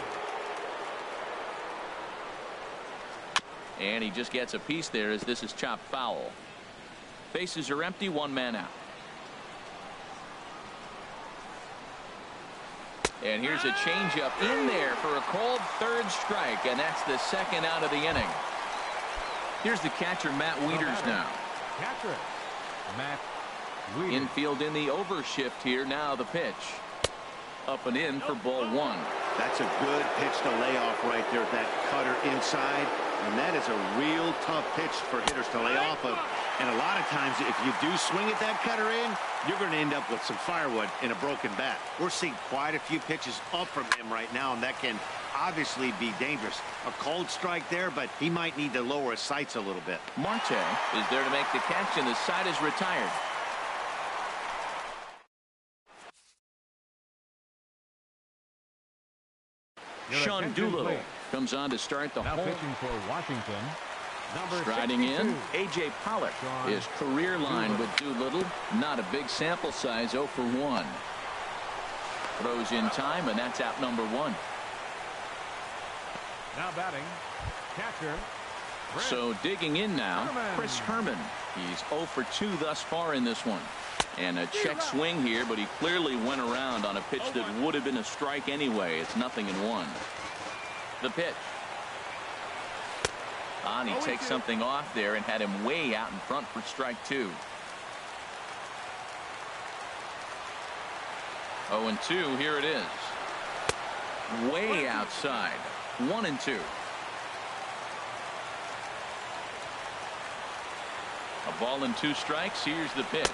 And he just gets a piece there as this is chopped foul. Bases are empty, one man out. And here's a changeup in there for a called third strike, and that's the second out of the inning. Here's the catcher, Matt Wieters now. Catcher, Matt Wieters. Infield in the overshift here. Now the pitch. Up and in for ball one. That's a good pitch to lay off right there at that cutter inside. And that is a real tough pitch for hitters to lay off of. And a lot of times, if you do swing at that cutter in, you're going to end up with some firewood in a broken bat. We're seeing quite a few pitches up from him right now, and that can obviously be dangerous. A cold strike there, but he might need to lower his sights a little bit. Marte is there to make the catch, and the side is retired. Sean Doolittle comes on to start the now home. pitching for Washington. Striding 62. in, A.J. Pollock. His career line with Doolittle. Not a big sample size, 0 for 1. Throws in time, and that's out number 1. Now batting, catcher. So digging in now, Chris Herman. He's 0 for 2 thus far in this one. And a check swing here, but he clearly went around on a pitch that would have been a strike anyway. It's 0-1. The pitch. And he takes something off there and had him way out in front for strike 2. 0-2, here it is. Way outside. 1-2. A ball and 2 strikes. Here's the pitch.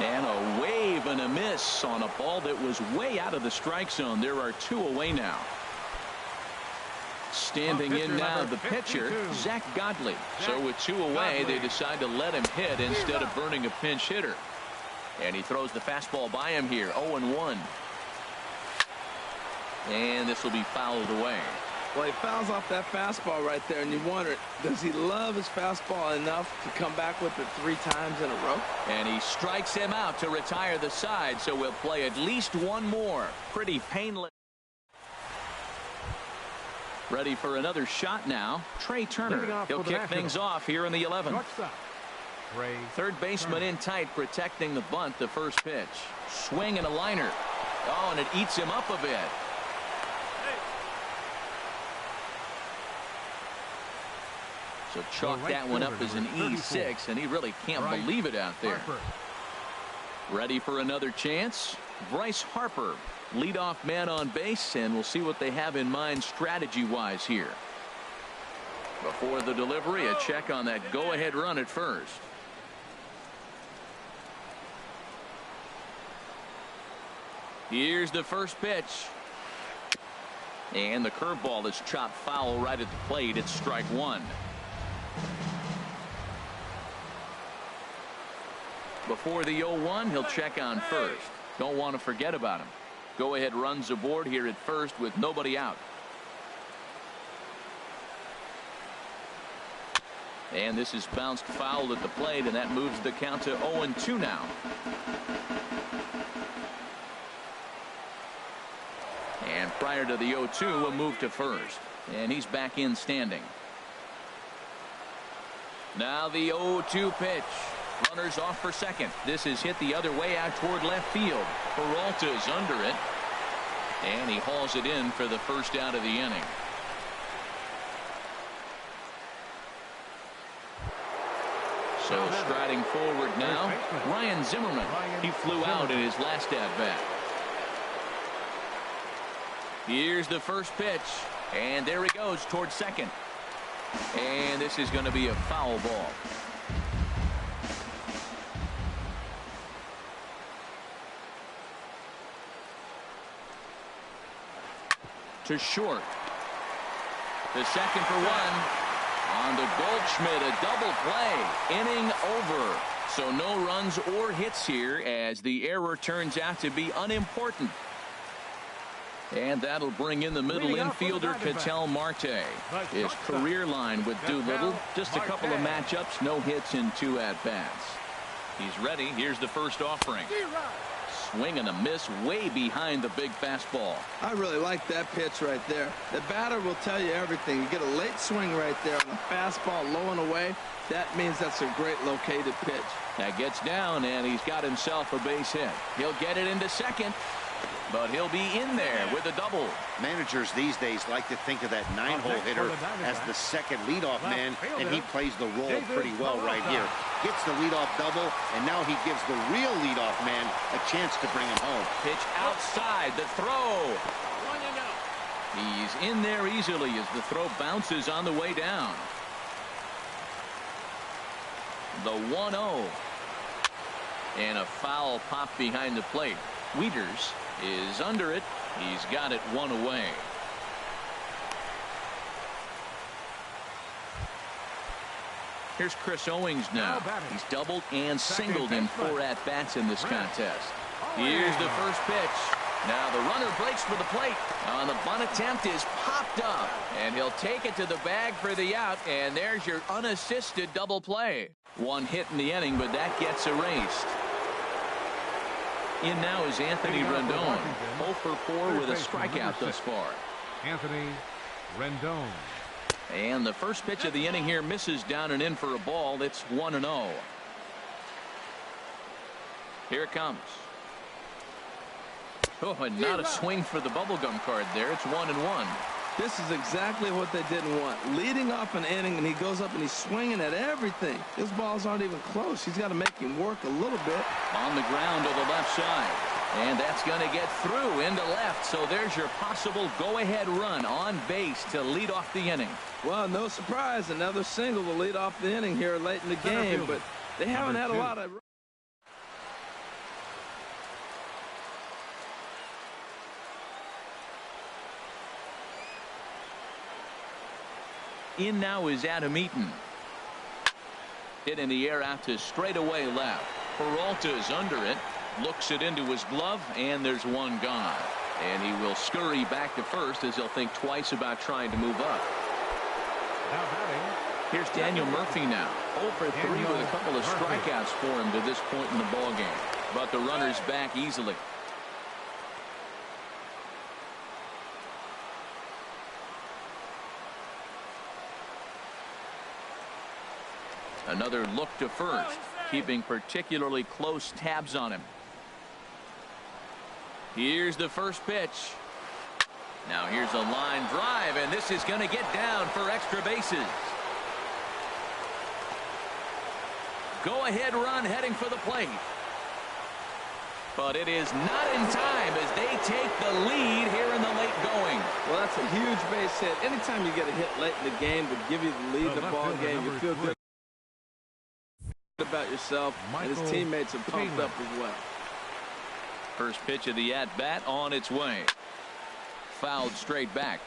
And a wave and a miss on a ball that was way out of the strike zone. There are 2 away now. Standing in now, the pitcher, Zach Godley. So with 2 away, they decide to let him hit instead of burning a pinch hitter. And he throws the fastball by him here. 0-1. And this will be fouled away. Well, he fouls off that fastball right there, and you wonder, does he love his fastball enough to come back with it 3 times in a row? And he strikes him out to retire the side, so we'll play at least 1 more. Pretty painless. Ready for another shot now. Trey Turner. He'll kick things off here in the 11th. Third baseman in tight, protecting the bunt. The first pitch. Swing and a liner. Oh, and it eats him up a bit. So chalk that one up as an E6, and he really can't believe it out there. Ready for another chance. Bryce Harper, leadoff man on base, and we'll see what they have in mind strategy-wise here. Before the delivery, a check on that go-ahead run at first. Here's the first pitch. And the curveball is chopped foul right at the plate. It's strike 1. Before the 0-1, he'll check on first. Don't want to forget about him. Go-ahead runs aboard here at first with nobody out. And this is bounced foul at the plate, and that moves the count to 0-2 now. And prior to the 0-2, a move to first. And he's back in standing. Now the 0-2 pitch. Runners off for second. This is hit the other way out toward left field. Peralta's under it. And he hauls it in for the first out of the inning. So striding forward now, Ryan Zimmerman. He flew out in his last at-bat. Here's the first pitch. And there he goes toward second. And this is going to be a foul ball. To short. The second for 1. On to Goldschmidt, a double play. Inning over. So no runs or hits here as the error turns out to be unimportant. And that'll bring in the middle infielder, Ketel Marte. His career line with Doolittle. Just a couple of matchups, no hits in 2 at-bats. He's ready. Here's the first offering. Swing and a miss way behind the big fastball. I really like that pitch right there. The batter will tell you everything. You get a late swing right there on a fastball low and away. That means that's a great located pitch. That gets down, and he's got himself a base hit. He'll get it into second, but he'll be in there with a double. Managers these days like to think of that 9-hole hitter as the second leadoff man, and he plays the role pretty well right here. Gets the leadoff double, and now he gives the real leadoff man a chance to bring him home. Pitch outside, the throw. He's in there easily as the throw bounces on the way down. The 1-0. And a foul pop behind the plate. Wieters is under it. He's got it one away. Here's Chris Owings now. He's doubled and singled in 4 at-bats in this contest. Here's the first pitch. Now the runner breaks for the plate. On the bunt attempt is popped up. And he'll take it to the bag for the out. And there's your unassisted double play. One hit in the inning, but that gets erased. In now is Anthony Rendon. 0 for 4 with a strikeout thus far. Anthony Rendon. And the first pitch of the inning here misses down and in for a ball. It's 1-0. Here it comes. Oh, and not a swing for the bubblegum card there. It's 1-1. This is exactly what they didn't want. Leading off an inning, and he goes up and he's swinging at everything. His balls aren't even close. He's got to make him work a little bit. On the ground to the left side. And that's going to get through into left. So there's your possible go-ahead run on base to lead off the inning. Well, no surprise. Another single to lead off the inning here late in the game. But they haven't had a lot of... In now is Adam Eaton. Hit in the air out to straightaway left. Peralta's under it. Looks it into his glove, and there's one gone. And he will scurry back to first as he'll think twice about trying to move up. Here's Daniel Murphy now. 0 for 3 with a couple of strikeouts for him to this point in the ballgame. But the runner's back easily. Another look to first, keeping particularly close tabs on him. Here's the first pitch. Now here's a line drive, and this is going to get down for extra bases. Go-ahead run heading for the plate. But it is not in time as they take the lead here in the late going. Well, that's a huge base hit. Anytime you get a hit late in the game to give you the lead in the ball game, you feel good about yourself, and his teammates are pumped up as well. First pitch of the at-bat on its way. Fouled straight back.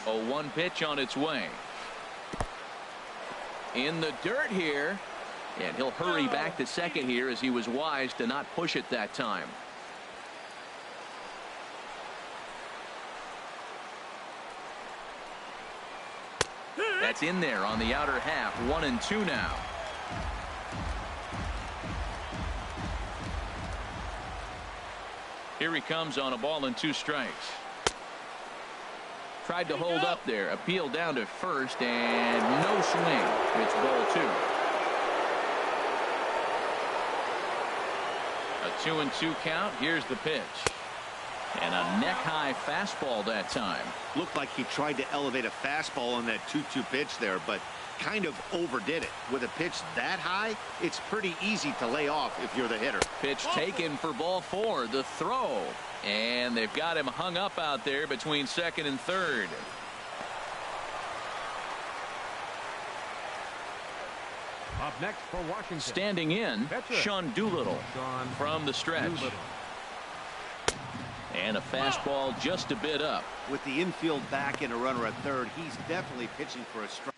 0-1 pitch on its way. In the dirt here, and he'll hurry back to second here as he was wise to not push it that time. That's in there on the outer half. 1-2 now. Here he comes on a ball and 2 strikes. Tried to hold up there. Appeal down to first and no swing. It's ball 2. A 2-2 count. Here's the pitch. And a neck-high fastball that time. Looked like he tried to elevate a fastball on that 2-2 pitch there, but kind of overdid it. With a pitch that high, it's pretty easy to lay off if you're the hitter. Pitch taken for ball 4. The throw. And they've got him hung up out there between second and third. Up next for Washington. Standing in, Sean Doolittle from the stretch. And a fastball just a bit up. With the infield back and a runner at third, he's definitely pitching for a strike.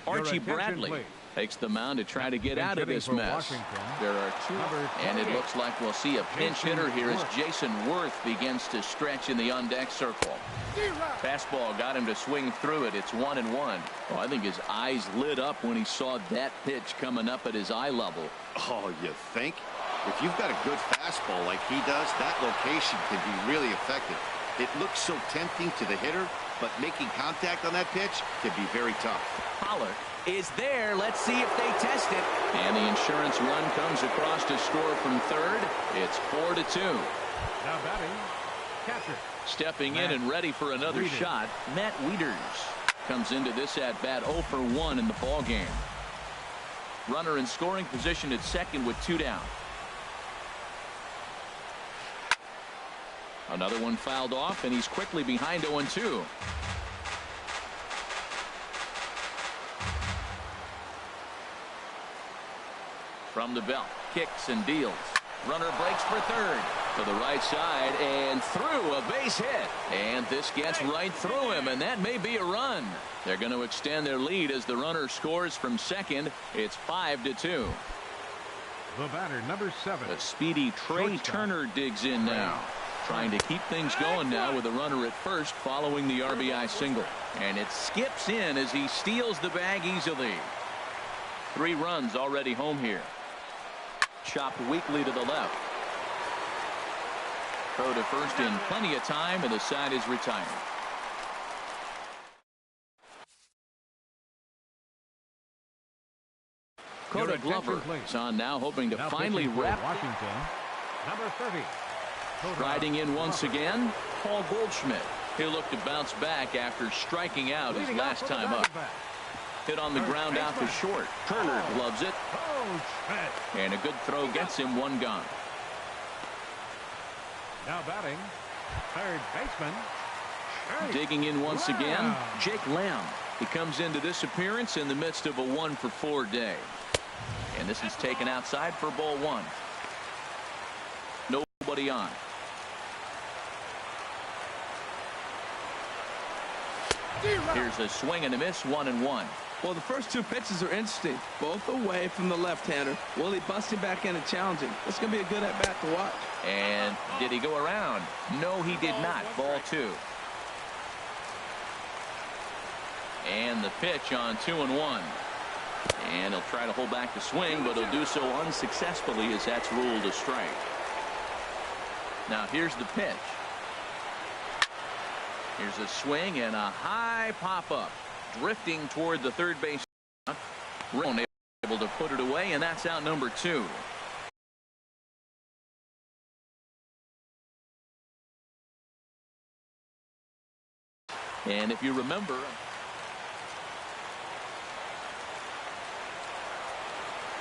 Archie Bradley Takes the mound to try to get out of this mess. There are two, and it looks like we'll see a pinch hitter here as Jason Worth begins to stretch in the on-deck circle. Fastball got him to swing through it. It's 1-1. Well, I think his eyes lit up when he saw that pitch coming up at his eye level. Oh, you think? If you've got a good fastball like he does, that location can be really effective. It looks so tempting to the hitter, but making contact on that pitch can be very tough. Pollard is there. Let's see if they test it. And the insurance run comes across to score from third. It's 4-2. Now batting, catcher. Stepping in and ready for another shot, Matt Wieters comes into this at-bat 0 for 1 in the ball game. Runner in scoring position at second with 2 down. Another one fouled off, and he's quickly behind 0-2. From the belt, kicks and deals. Runner breaks for third. To the right side and through, a base hit. And this gets right through him, and that may be a run. They're going to extend their lead as the runner scores from second. It's 5-2. The batter, number 7. The speedy Trey Turner digs in now. Trying to keep things going now with a runner at first following the RBI single. And it skips in as he steals the bag easily. 3 runs already home here. Chopped weakly to the left. Throw to first in plenty of time, and the side is retired. Coda Glover is on now, hoping to finally wrap. Washington, number 30. Riding in once again, Paul Goldschmidt. He'll look to bounce back after striking out his last time up. Hit on the ground out to short. Turner gloves it. And a good throw gets him 1 gone. Now batting, third baseman. Digging in once again, Jake Lamb. He comes into this appearance in the midst of a 1 for 4 day. And this is taken outside for ball 1. Nobody on. Here's a swing and a miss, 1-1. Well, the first 2 pitches are interesting, both away from the left-hander. Will he bust him back in and challenge him? It's going to be a good at-bat to watch. And did he go around? No, he did not. Ball 2. And the pitch on 2-1. And he'll try to hold back the swing, but he'll do so unsuccessfully as that's ruled a strike. Now here's the pitch. Here's a swing and a high pop-up. Drifting toward the third base. Ron able to put it away, and that's out number 2. And if you remember,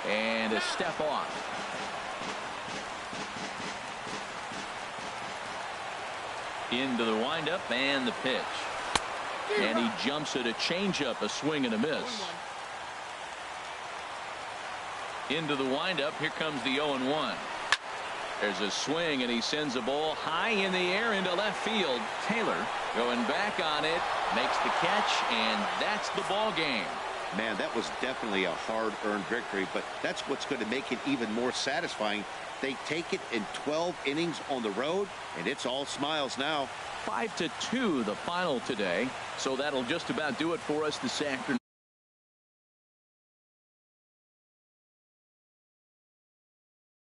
and a step off. Into the windup and the pitch. And he jumps at a changeup, a swing and a miss. Into the windup. Here comes the 0-1. There's a swing, and he sends a ball high in the air into left field. Taylor going back on it, makes the catch, and that's the ball game. Man, that was definitely a hard-earned victory, but that's what's going to make it even more satisfying. They take it in 12 innings on the road, and it's all smiles now. 5-2 the final today. So that'll just about do it for us this afternoon.